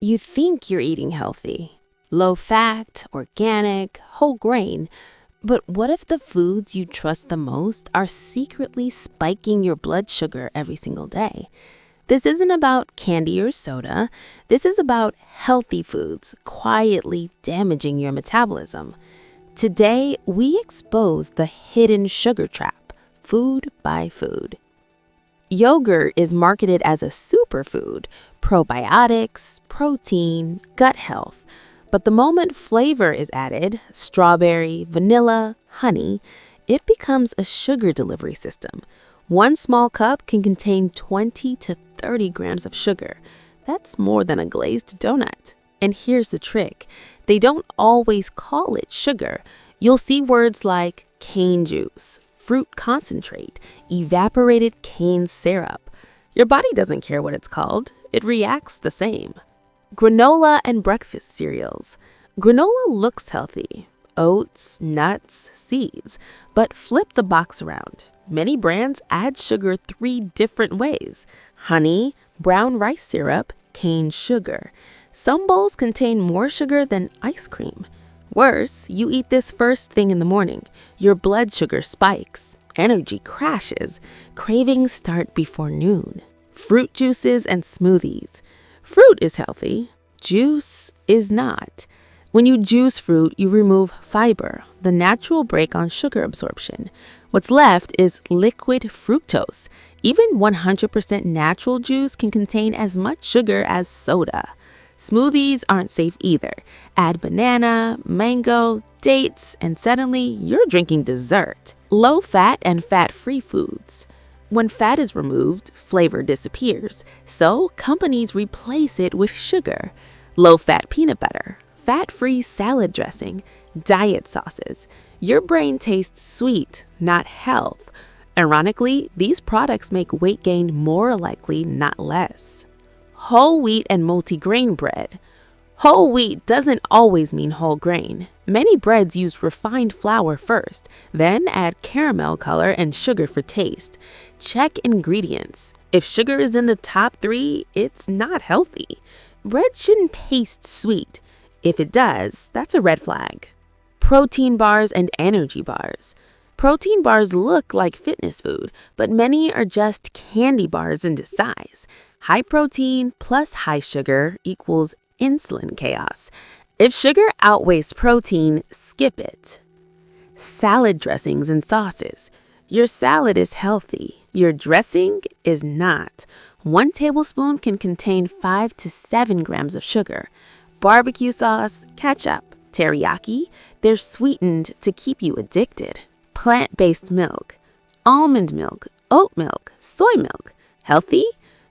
You think you're eating healthy, low fat, organic, whole grain, but what if the foods you trust the most are secretly spiking your blood sugar every single day? This isn't about candy or soda. This is about healthy foods quietly damaging your metabolism. Today, we expose the hidden sugar trap, food by food. Yogurt is marketed as a superfood, probiotics, protein, gut health. But the moment flavor is added, strawberry, vanilla, honey, it becomes a sugar delivery system. One small cup can contain 20 to 30 grams of sugar. That's more than a glazed donut. And here's the trick. They don't always call it sugar. You'll see words like cane juice, fruit concentrate, evaporated cane syrup. Your body doesn't care what it's called. It reacts the same. Granola and breakfast cereals. Granola looks healthy. Oats, nuts, seeds. But flip the box around. Many brands add sugar 3 different ways: honey, brown rice syrup, cane sugar. Some bowls contain more sugar than ice cream. Worse, you eat this first thing in the morning. Your blood sugar spikes. Energy crashes. Cravings start before noon. Fruit juices and smoothies. Fruit is healthy. Juice is not. When you juice fruit, you remove fiber, the natural brake on sugar absorption. What's left is liquid fructose. Even 100% natural juice can contain as much sugar as soda. Smoothies aren't safe either. Add banana, mango, dates, and suddenly you're drinking dessert. Low-fat and fat-free foods. When fat is removed, flavor disappears. So companies replace it with sugar. Low-fat peanut butter, fat-free salad dressing, diet sauces. Your brain tastes sweet, not health. Ironically, these products make weight gain more likely, not less. Whole wheat and multigrain bread. Whole wheat doesn't always mean whole grain. Many breads use refined flour first, then add caramel color and sugar for taste. Check ingredients. If sugar is in the top 3, it's not healthy. Bread shouldn't taste sweet. If it does, that's a red flag. Protein bars and energy bars. Protein bars look like fitness food, but many are just candy bars in disguise. High protein plus high sugar equals insulin chaos. If sugar outweighs protein, skip it. Salad dressings and sauces. Your salad is healthy. Your dressing is not. 1 tablespoon can contain 5 to 7 grams of sugar. Barbecue sauce, ketchup, teriyaki, they're sweetened to keep you addicted. Plant-based milk, almond milk, oat milk, soy milk. Healthy?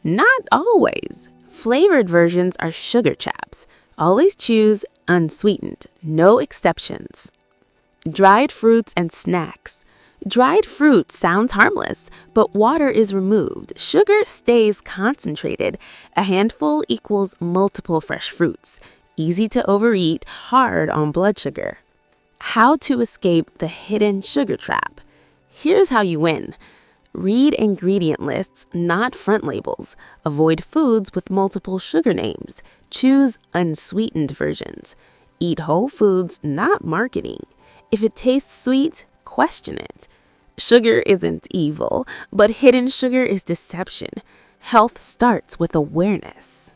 Not always. Flavored versions are sugar traps. Always choose unsweetened, no exceptions. Dried fruits and snacks. Dried fruit sounds harmless, but water is removed. Sugar stays concentrated. A handful equals multiple fresh fruits. Easy to overeat, hard on blood sugar. How to escape the hidden sugar trap. Here's how you win. Read ingredient lists, not front labels. Avoid foods with multiple sugar names. Choose unsweetened versions. Eat whole foods, not marketing. If it tastes sweet, question it. Sugar isn't evil, but hidden sugar is deception. Health starts with awareness.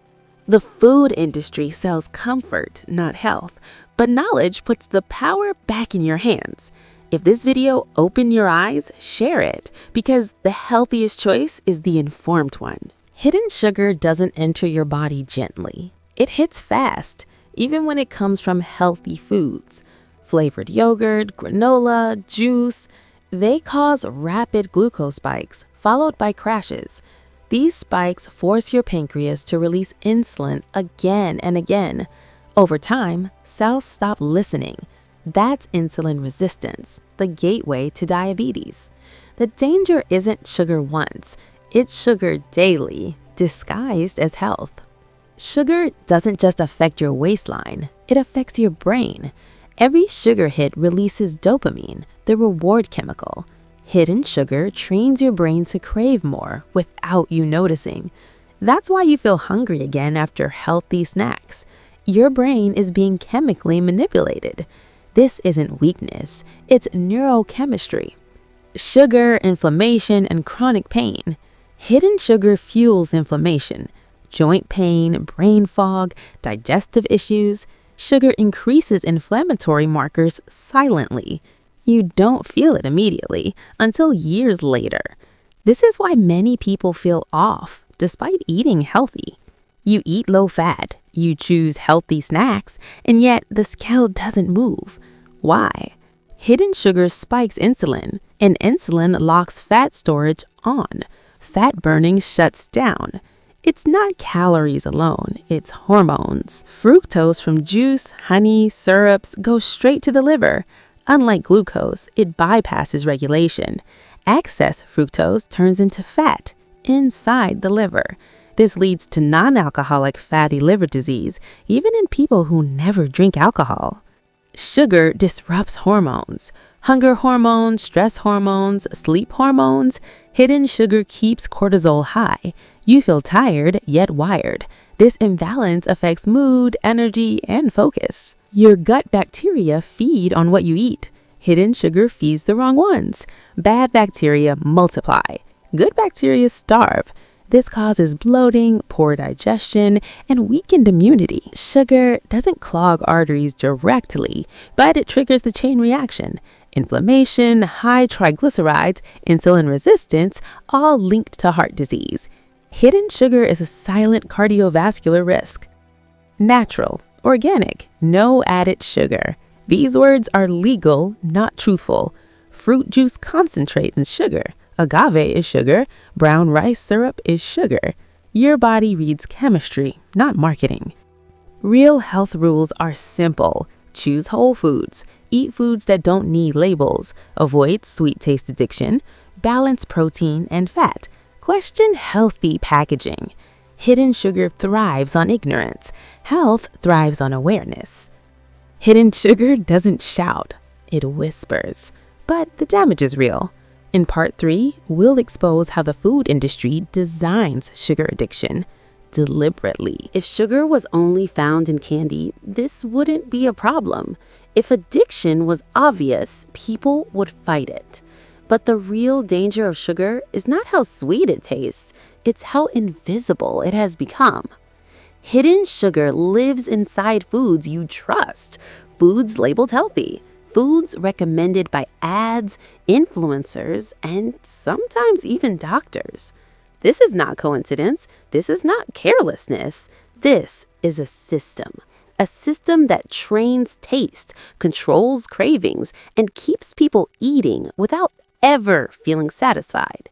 The food industry sells comfort, not health, but knowledge puts the power back in your hands. If this video opened your eyes, share it, because the healthiest choice is the informed one. Hidden sugar doesn't enter your body gently. It hits fast, even when it comes from healthy foods. Flavored yogurt, granola, juice, they cause rapid glucose spikes, followed by crashes. These spikes force your pancreas to release insulin again and again. Over time, cells stop listening. That's insulin resistance, the gateway to diabetes. The danger isn't sugar once, it's sugar daily, disguised as health. Sugar doesn't just affect your waistline, it affects your brain. Every sugar hit releases dopamine, the reward chemical. Hidden sugar trains your brain to crave more without you noticing. That's why you feel hungry again after healthy snacks. Your brain is being chemically manipulated. This isn't weakness, it's neurochemistry. Sugar, inflammation, and chronic pain. Hidden sugar fuels inflammation, joint pain, brain fog, digestive issues. Sugar increases inflammatory markers silently. You don't feel it immediately until years later. This is why many people feel off despite eating healthy. You eat low fat, you choose healthy snacks, and yet the scale doesn't move. Why? Hidden sugar spikes insulin, and insulin locks fat storage on. Fat burning shuts down. It's not calories alone, it's hormones. Fructose from juice, honey, syrups goes straight to the liver. Unlike glucose, it bypasses regulation. Excess fructose turns into fat inside the liver. This leads to non-alcoholic fatty liver disease, even in people who never drink alcohol. Sugar disrupts hormones. Hunger hormones, stress hormones, sleep hormones. Hidden sugar keeps cortisol high. You feel tired, yet wired. This imbalance affects mood, energy, and focus. Your gut bacteria feed on what you eat. Hidden sugar feeds the wrong ones. Bad bacteria multiply. Good bacteria starve. This causes bloating, poor digestion, and weakened immunity. Sugar doesn't clog arteries directly, but it triggers the chain reaction. Inflammation, high triglycerides, insulin resistance, all linked to heart disease. Hidden sugar is a silent cardiovascular risk. Natural, organic, no added sugar. These words are legal, not truthful. Fruit juice concentrate is sugar. Agave is sugar. Brown rice syrup is sugar. Your body reads chemistry, not marketing. Real health rules are simple. Choose whole foods. Eat foods that don't need labels. Avoid sweet taste addiction. Balance protein and fat. Question healthy packaging. Hidden sugar thrives on ignorance. Health thrives on awareness. Hidden sugar doesn't shout, it whispers. But the damage is real. In part 3, we'll expose how the food industry designs sugar addiction deliberately. If sugar was only found in candy, this wouldn't be a problem. If addiction was obvious, people would fight it. But the real danger of sugar is not how sweet it tastes, it's how invisible it has become. Hidden sugar lives inside foods you trust, foods labeled healthy, foods recommended by ads, influencers, and sometimes even doctors. This is not coincidence. This is not carelessness. This is a system that trains taste, controls cravings, and keeps people eating without ever feeling satisfied.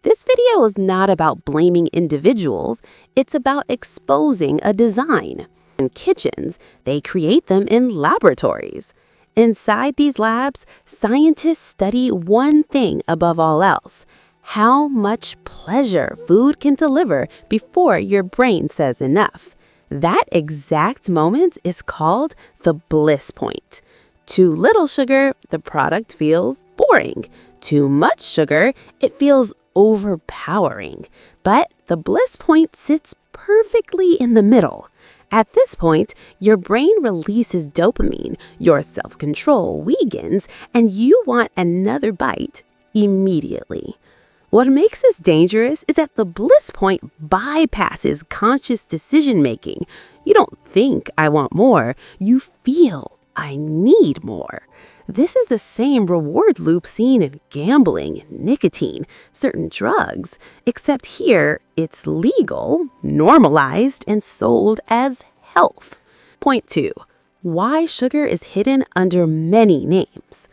This video is not about blaming individuals. It's about exposing a design. In kitchens, they create them in laboratories. Inside these labs, scientists study one thing above all else: how much pleasure food can deliver before your brain says enough. That exact moment is called the bliss point. Too little sugar, the product feels boring. Too much sugar, it feels overpowering. But the bliss point sits perfectly in the middle. At this point, your brain releases dopamine, your self-control weakens, and you want another bite immediately. What makes this dangerous is that the bliss point bypasses conscious decision-making. You don't think, I want more. You feel, I need more. This is the same reward loop seen in gambling, nicotine, certain drugs, except here it's legal, normalized, and sold as health. Point 2. Why sugar is hidden under many names.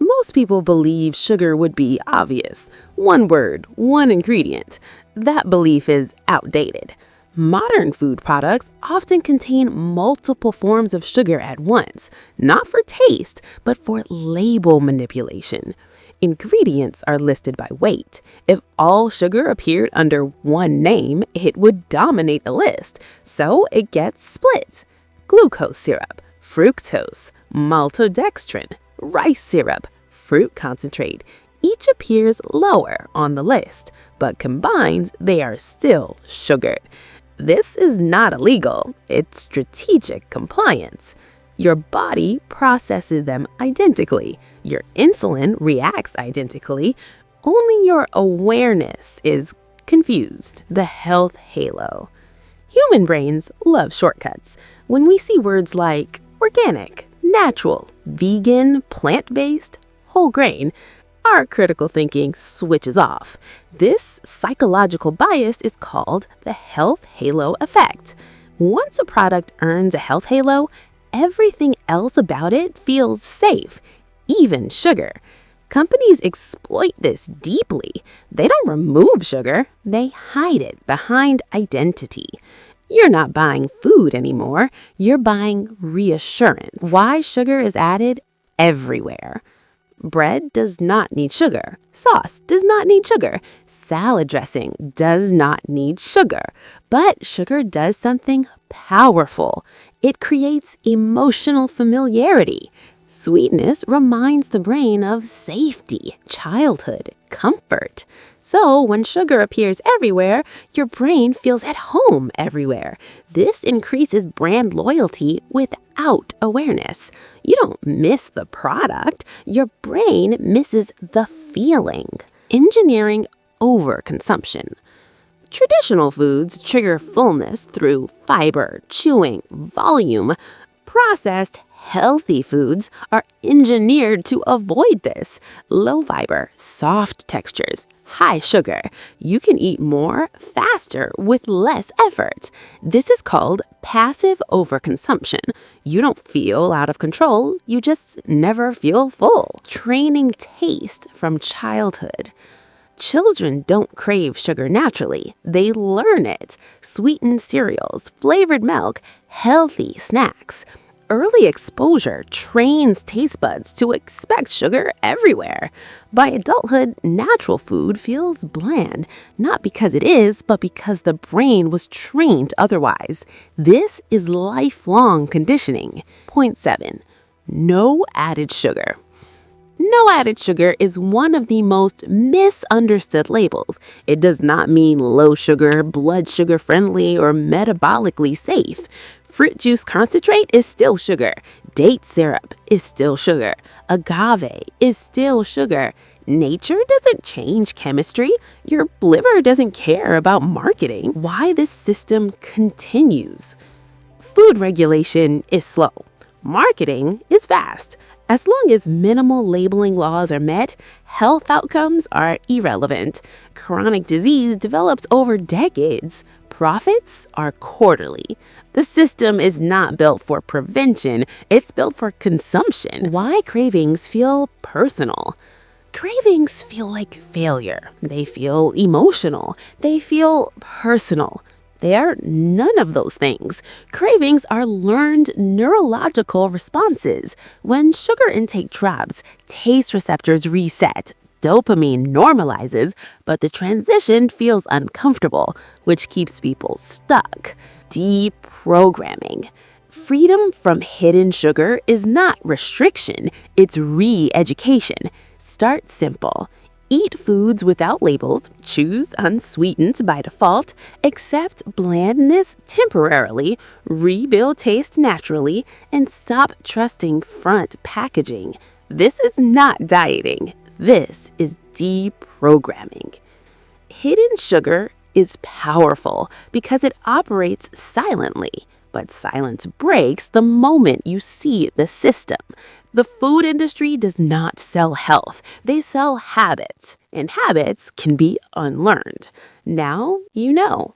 Most people believe sugar would be obvious. One word, one ingredient. That belief is outdated. Modern food products often contain multiple forms of sugar at once, not for taste, but for label manipulation. Ingredients are listed by weight. If all sugar appeared under one name, it would dominate the list, so it gets split. Glucose syrup, fructose, maltodextrin, rice syrup, fruit concentrate. Each appears lower on the list, but combined, they are still sugared. This is not illegal, it's strategic compliance. Your body processes them identically. Your insulin reacts identically. Only your awareness is confused. The health halo. Human brains love shortcuts. When we see words like organic, natural, vegan, plant-based, whole grain, our critical thinking switches off. This psychological bias is called the health halo effect. Once a product earns a health halo, everything else about it feels safe, even sugar. Companies exploit this deeply. They don't remove sugar, they hide it behind identity. You're not buying food anymore, you're buying reassurance. Why sugar is added everywhere. Bread does not need sugar. Sauce does not need sugar. Salad dressing does not need sugar. But sugar does something powerful. It creates emotional familiarity. Sweetness reminds the brain of safety, childhood, comfort. So when sugar appears everywhere, your brain feels at home everywhere. This increases brand loyalty without awareness. You don't miss the product, your brain misses the feeling. Engineering overconsumption. Traditional foods trigger fullness through fiber, chewing, volume. Processed, healthy foods are engineered to avoid this. Low fiber, soft textures, high sugar. You can eat more faster with less effort. This is called passive overconsumption. You don't feel out of control, you just never feel full. Training taste from childhood. Children don't crave sugar naturally. They learn it. Sweetened cereals, flavored milk, healthy snacks. Early exposure trains taste buds to expect sugar everywhere. By adulthood, natural food feels bland, not because it is, but because the brain was trained otherwise. This is lifelong conditioning. Point 7. No added sugar. No added sugar is one of the most misunderstood labels. It does not mean low sugar, blood sugar friendly, or metabolically safe. Fruit juice concentrate is still sugar. Date syrup is still sugar. Agave is still sugar. Nature doesn't change chemistry. Your liver doesn't care about marketing. Why this system continues? Food regulation is slow. Marketing is fast. As long as minimal labeling laws are met, health outcomes are irrelevant. Chronic disease develops over decades. Profits are quarterly. The system is not built for prevention, it's built for consumption. Why cravings feel personal? Cravings feel like failure. They feel emotional. They feel personal. They are none of those things. Cravings are learned neurological responses. When sugar intake drops, taste receptors reset. Dopamine normalizes, but the transition feels uncomfortable, which keeps people stuck. Deprogramming. Freedom from hidden sugar is not restriction, it's re-education. Start simple. Eat foods without labels, choose unsweetened by default, accept blandness temporarily, rebuild taste naturally, and stop trusting front packaging. This is not dieting. This is deprogramming. Hidden sugar is powerful because it operates silently, but silence breaks the moment you see the system. The food industry does not sell health, they sell habits, and habits can be unlearned. Now you know.